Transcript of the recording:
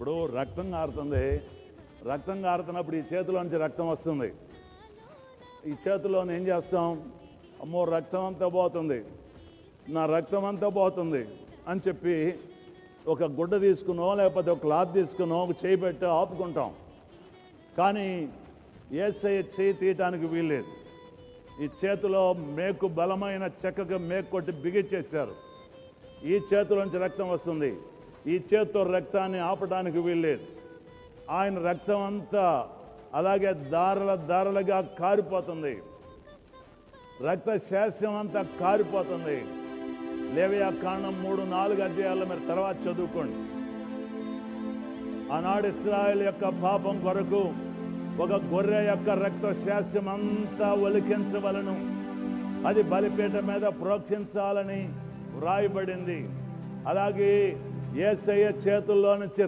ఇప్పుడు రక్తం కారుతుంది, రక్తం కారుతున్నప్పుడు ఈ చేతిలో నుంచి రక్తం వస్తుంది. ఈ చేతిలో ఏం చేస్తాం? అమ్మో రక్తం అంతా పోతుంది, నా రక్తం అంతా పోతుంది అని చెప్పి ఒక గుడ్డ తీసుకునో లేకపోతే ఒక క్లాత్ తీసుకునో ఒక చేయి పెట్టి ఆపుకుంటాం. కానీ యేసయ్య చేయి తీయటానికి వీల్లేదు. ఈ చేతిలో మేకు బలమైన చెక్కగా మేకు కొట్టి బిగించేశారు. ఈ చేతిలోంచి రక్తం వస్తుంది, ఈ చేతితో రక్తాన్ని ఆపడానికి వీల్లేదు. ఆయన రక్తం అంతా అలాగే దారలుగా కారిపోతుంది, రక్త శాస్త్రం అంతా కారిపోతుంది. లేవియాకాండం 3-4 అధ్యాయాల్లో మీరు తర్వాత చదువుకోండి. ఆనాడు ఇశ్రాయేలు యొక్క పాపం కొరకు ఒక గొర్రె యొక్క రక్త శాస్త్రం అంతా ఒలికించవలను, అది బలిపీఠం మీద ప్రోక్షించాలని వ్రాయబడింది. అలాగే యేసయ్య చేతుల్లో నుంచి